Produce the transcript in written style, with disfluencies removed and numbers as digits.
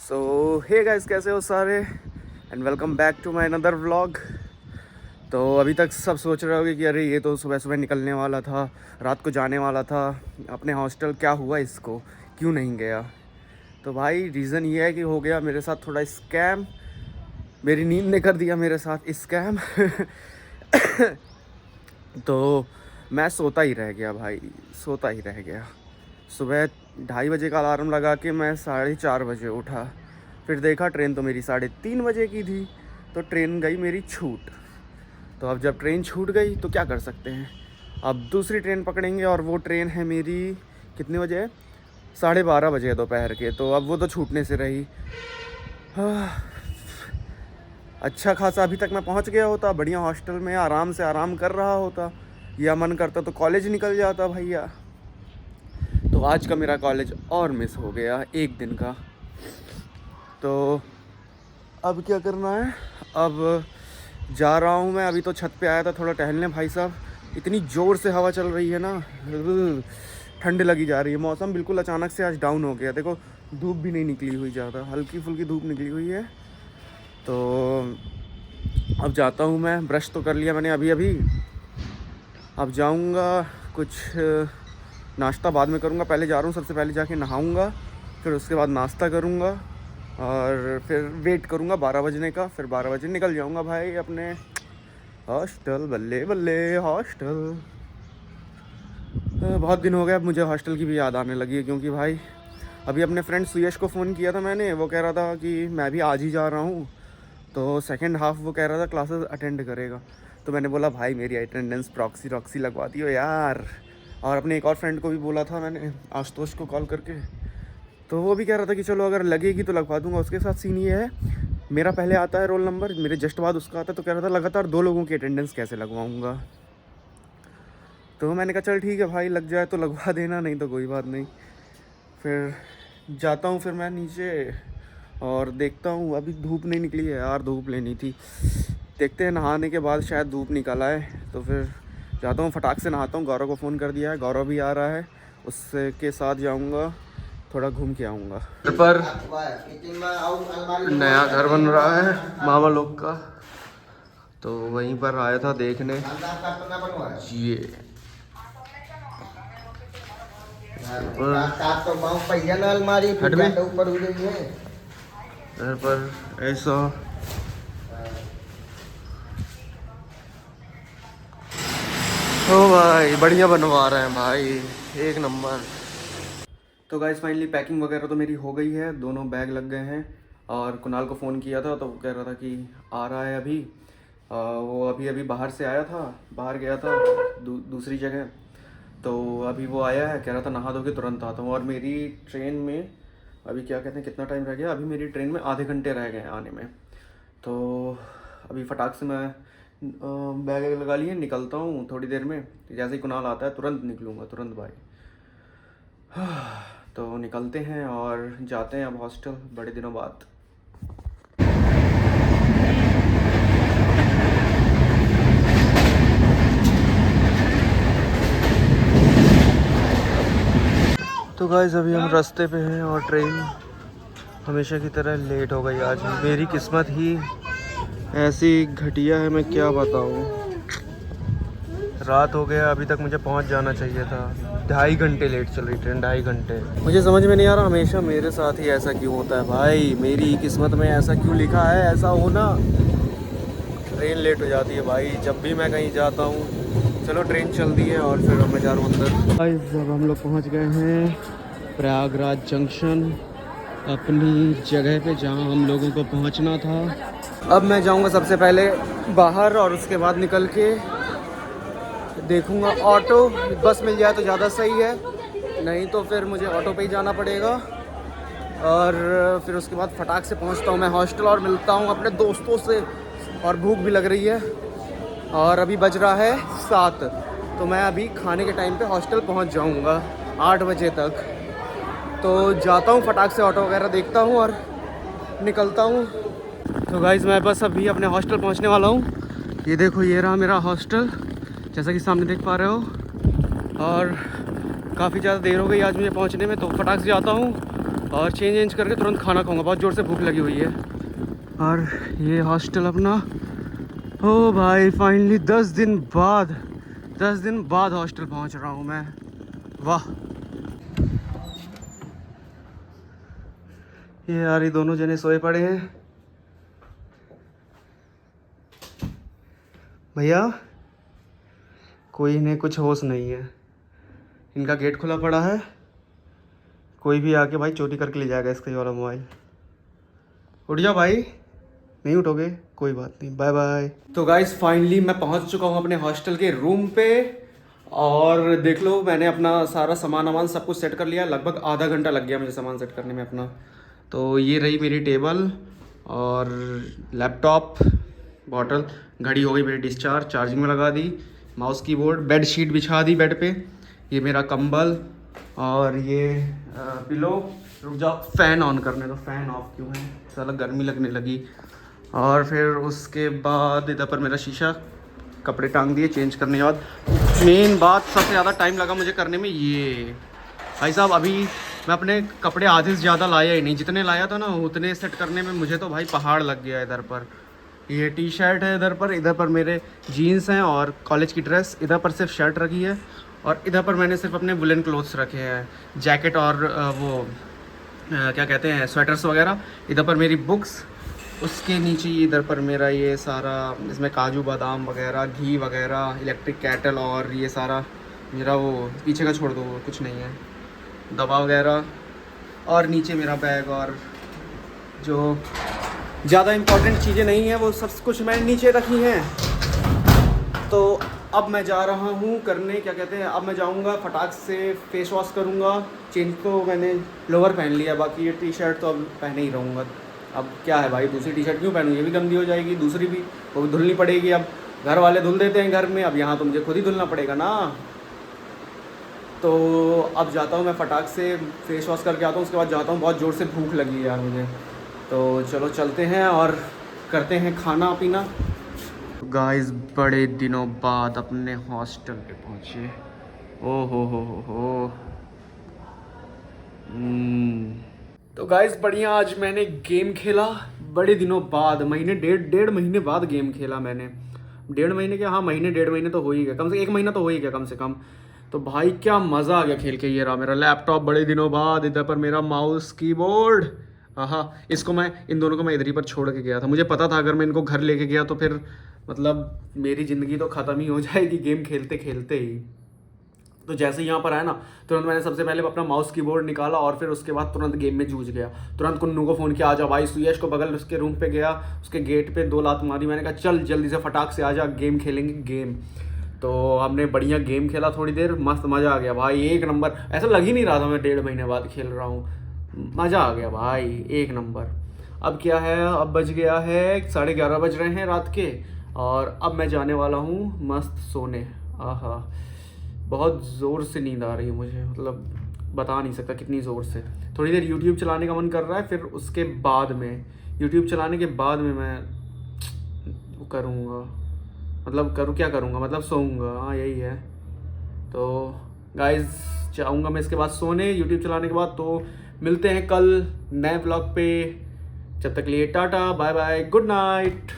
सो hey guys, कैसे हो सारे and welcome back to my another vlog. तो अभी तक सब सोच रहे होगे कि अरे ये तो सुबह सुबह निकलने वाला था, रात को जाने वाला था अपने हॉस्टल, क्या हुआ इसको, क्यों नहीं गया। तो भाई रीज़न ये है कि हो गया मेरे साथ थोड़ा स्कैम। मेरी नींद ने कर दिया मेरे साथ स्कैम। तो मैं सोता ही रह गया भाई, सोता ही रह गया। सुबह 2:30 बजे का अलार्म लगा के मैं 4:30 बजे उठा। फिर देखा ट्रेन तो मेरी 3:30 बजे की थी, तो ट्रेन गई मेरी छूट। तो अब जब ट्रेन छूट गई तो क्या कर सकते हैं, अब दूसरी ट्रेन पकड़ेंगे और वो ट्रेन है मेरी कितने बजे है, 12:30 बजे दोपहर के। तो अब वो तो छूटने से रही। अच्छा खासा अभी तक मैं पहुंच गया होता, बढ़िया हॉस्टल में आराम से आराम कर रहा होता, या मन करता तो कॉलेज निकल जाता भैया। तो आज का मेरा कॉलेज और मिस हो गया एक दिन का। तो अब क्या करना है, अब जा रहा हूँ मैं। अभी तो छत पे आया था थोड़ा टहलने भाई साहब, इतनी ज़ोर से हवा चल रही है ना, ठंड लगी जा रही है। मौसम बिल्कुल अचानक से आज डाउन हो गया। देखो धूप भी नहीं निकली हुई ज़्यादा, हल्की फुल्की धूप निकली हुई है। तो अब जाता हूँ मैं, ब्रश तो कर लिया मैंने अभी अभी। अब जाऊँगा, कुछ नाश्ता बाद में करूँगा। पहले जा रहा हूँ, सबसे पहले जाके नहाऊँगा, फिर उसके बाद नाश्ता करूँगा और फिर वेट करूँगा 12 बजने का। फिर 12 बजे निकल जाऊँगा भाई अपने हॉस्टल। बल्ले बल्ले हॉस्टल। बहुत दिन हो गए, अब मुझे हॉस्टल की भी याद आने लगी है, क्योंकि भाई अभी अपने फ्रेंड सुयश को फ़ोन किया था मैंने। वो कह रहा था कि मैं भी आज ही जा रहा हूँ, तो सेकंड हाफ़ वो कह रहा था क्लासेस अटेंड करेगा। तो मैंने बोला भाई मेरी अटेंडेंस प्रॉक्सी लगवा दियो यार। और अपने एक और फ्रेंड को भी बोला था मैंने, आशुतोष को कॉल करके। तो वो भी कह रहा था कि चलो अगर लगेगी तो लगवा दूंगा। उसके साथ सीन ये है, मेरा पहले आता है रोल नंबर, मेरे जस्ट बाद उसका आता है। तो कह रहा था लगातार 2 लोगों की अटेंडेंस कैसे लगवाऊंगा। तो मैंने कहा चल ठीक है भाई, लग जाए तो लगवा देना, नहीं तो कोई बात नहीं। फिर जाता हूँ फिर मैं नीचे और देखता हूँ। अभी धूप नहीं निकली है यार, धूप लेनी थी। देखते हैं नहाने के बाद शायद धूप निकल आए। तो फिर जाता हूँ, फटाक से नहाता हूँ। गौरव को फ़ोन कर दिया है, गौरव भी आ रहा है, उससे के साथ जाऊँगा, थोड़ा घूम के आऊँगा। पर नया घर बन रहा है मामा लोग का, तो वहीं पर आया था देखने। ये अलमारी हट में ऊपर हो गई है। घर पर ऐसा ओ भाई, बढ़िया बनवा रहे हैं भाई, एक नंबर। तो गाइस फाइनली पैकिंग वगैरह तो मेरी हो गई है, दोनों बैग लग गए हैं। और कुणाल को फ़ोन किया था तो वो कह रहा था कि आ रहा है अभी। वो अभी अभी बाहर से आया था, बाहर गया था दूसरी जगह। तो अभी वो आया है, कह रहा था नहा धो के तुरंत आता हूँ। और मेरी ट्रेन में अभी क्या कहते हैं, कितना टाइम रह गया, अभी मेरी ट्रेन में आधे घंटे रह गए आने में। तो अभी फटाक से मैं बैग लगा लिए, निकलता हूँ थोड़ी देर में। जैसे ही कुणाल आता है तुरंत निकलूँगा, तुरंत भाई। तो निकलते हैं और जाते हैं अब हॉस्टल, बड़े दिनों बाद। तो गाइस अभी हम रास्ते पे हैं और ट्रेन हमेशा की तरह लेट हो गई आज। मेरी किस्मत ही ऐसी घटिया है, मैं क्या बताऊँ। रात हो गया, अभी तक मुझे पहुंच जाना चाहिए था। 2.5 घंटे लेट चल रही ट्रेन, 2.5 घंटे। मुझे समझ में नहीं आ रहा हमेशा मेरे साथ ही ऐसा क्यों होता है भाई, मेरी किस्मत में ऐसा क्यों लिखा है, ऐसा होना। ट्रेन लेट हो जाती है भाई जब भी मैं कहीं जाता हूँ। चलो ट्रेन चल दी है और फिर मैं जा रहा हूँ अंदर। भाई जब हम लोग पहुँच गए हैं प्रयागराज जंक्शन, अपनी जगह पे जहाँ हम लोगों को पहुँचना था। अब मैं जाऊँगा सबसे पहले बाहर और उसके बाद निकल के देखूंगा ऑटो, बस मिल जाए तो ज़्यादा सही है, नहीं तो फिर मुझे ऑटो पे ही जाना पड़ेगा। और फिर उसके बाद फटाक से पहुंचता हूं मैं हॉस्टल और मिलता हूं अपने दोस्तों से। और भूख भी लग रही है और अभी बज रहा है 7, तो मैं अभी खाने के टाइम पे हॉस्टल पहुंच जाऊंगा 8 बजे तक। तो जाता हूं फटाक से, ऑटो वगैरह देखता हूं और निकलता हूं। तो गाइज़ मैं बस अभी अपने हॉस्टल पहुंचने वाला हूं। ये देखो, ये रहा मेरा हॉस्टल, जैसा कि सामने देख पा रहे हो। और काफ़ी ज़्यादा देर हो गई आज मुझे पहुंचने में, तो फटाक से जाता हूं और चेंज करके तुरंत खाना खाऊंगा, बहुत ज़ोर से भूख लगी हुई है। और ये हॉस्टल अपना, ओ भाई फाइनली 10 दिन बाद हॉस्टल पहुंच रहा हूँ मैं। वाह ये यार, ये दोनों जने सोए पड़े हैं। भैया कोई इन्हें कुछ होश नहीं है, इनका गेट खुला पड़ा है, कोई भी आके भाई चोरी करके ले जाएगा इसका ये वाला मोबाइल। उठ जाओ भाई, नहीं उठोगे कोई बात नहीं, बाय बाय। तो गाइस फाइनली मैं पहुंच चुका हूं अपने हॉस्टल के रूम पे, और देख लो मैंने अपना सारा सामान सब कुछ सेट कर लिया। लगभग आधा घंटा लग गया मुझे सामान सेट करने में अपना। तो ये रही मेरी टेबल और लैपटॉप, बॉटल, घड़ी हो गई मेरी डिस्चार्ज, चार्जिंग में लगा दी, माउस कीबोर्ड, बेड शीट बिछा दी बेड पे, ये मेरा कंबल और ये पिलो। रुक जाओ फ़ैन ऑन करने दो, फ़ैन ऑफ क्यों है, साला गर्मी लगने लगी। और फिर उसके बाद इधर पर मेरा शीशा, कपड़े टांग दिए चेंज करने के बाद। मेन बात सबसे ज़्यादा टाइम लगा मुझे करने में, ये भाई साहब अभी मैं अपने कपड़े आधे से ज़्यादा लाया ही नहीं, जितने लाया था ना उतने सेट करने में मुझे तो भाई पहाड़ लग गया। इधर पर ये टी शर्ट है, इधर पर मेरे जीन्स हैं और कॉलेज की ड्रेस, इधर पर सिर्फ शर्ट रखी है, और इधर पर मैंने सिर्फ अपने वुलन क्लोथ्स रखे हैं, जैकेट और वो क्या कहते हैं स्वेटर्स वगैरह। इधर पर मेरी बुक्स, उसके नीचे इधर पर मेरा ये सारा, इसमें काजू बादाम वगैरह, घी वगैरह, इलेक्ट्रिक कैटल, और ये सारा मेरा वो पीछे का छोड़ दो कुछ नहीं है, दवा वगैरह। और नीचे मेरा बैग, और जो ज़्यादा इम्पोर्टेंट चीज़ें नहीं हैं वो सब कुछ मैंने नीचे रखी हैं। तो अब मैं जा रहा हूँ करने, क्या कहते हैं, अब मैं जाऊँगा फटाक से फेस वॉश करूँगा। चेंज तो मैंने लोअर पहन लिया, बाकी ये टी शर्ट तो अब पहने ही रहूँगा। अब क्या है भाई, दूसरी टी शर्ट क्यों पहनूँ, ये भी गंदी हो जाएगी, दूसरी भी वो भी धुलनी पड़ेगी। अब घर वाले धुल देते हैं घर में, अब यहाँ तो मुझे खुद ही धुलना पड़ेगा ना। तो अब जाता हूँ मैं फटाक से फेस वॉश करके आता हूँ, उसके बाद जाता हूँ, बहुत ज़ोर से भूख लगी है यार मुझे। तो चलो चलते हैं और करते हैं खाना पीना। गाइस बड़े दिनों बाद अपने हॉस्टल पे पहुँचे, ओ हो। तो गाइस बढ़िया, आज मैंने गेम खेला बड़े दिनों बाद, डेढ़ महीने बाद गेम खेला मैंने। डेढ़ महीने क्या, हाँ महीने डेढ़ महीने तो हो ही गया, कम से 1 महीना तो हो ही गया कम से कम। तो भाई क्या मज़ा आ गया खेल के। ये रहा मेरा लैपटॉप बड़े दिनों बाद, इधर पर मेरा माउस कीबोर्ड, हाँ इसको मैं, इन दोनों को मैं इधर ही पर छोड़ के गया था। मुझे पता था अगर मैं इनको घर लेके गया तो फिर मतलब मेरी ज़िंदगी तो ख़त्म ही हो जाएगी गेम खेलते खेलते ही। तो जैसे यहाँ पर आया ना, तुरंत मैंने सबसे पहले अपना माउस कीबोर्ड निकाला, और फिर उसके बाद तुरंत गेम में जूझ गया। तुरंत कुन्नू को फ़ोन किया, आ जा भाई। सुयश को बगल उसके रूम पे गया, उसके गेट पे 2 लात मारी, मैंने कहा चल जल्दी से फटाक से आ जा, गेम खेलेंगे गेम। तो हमने बढ़िया गेम खेला थोड़ी देर, मस्त मज़ा आ गया भाई, 1 नंबर। ऐसा लग ही नहीं रहा था मैं 1.5 महीने बाद खेल रहा हूँ, मज़ा आ गया भाई 1 नंबर। अब क्या है, अब बज गया है 11:30 बज रहे हैं रात के, और अब मैं जाने वाला हूँ मस्त सोने। आहा बहुत ज़ोर से नींद आ रही है मुझे, मतलब बता नहीं सकता कितनी ज़ोर से। थोड़ी देर यूट्यूब चलाने का मन कर रहा है, फिर उसके बाद में यूट्यूब चलाने के बाद में मैं वो करूँगा, मतलब क्या करूँगा, मतलब सोऊंगा, हाँ यही है। तो गाइस जाऊँगा मैं इसके बाद सोने, यूट्यूब चलाने के बाद। तो मिलते हैं कल नए ब्लॉग पे, जब तक लिए tata bye bye, good night.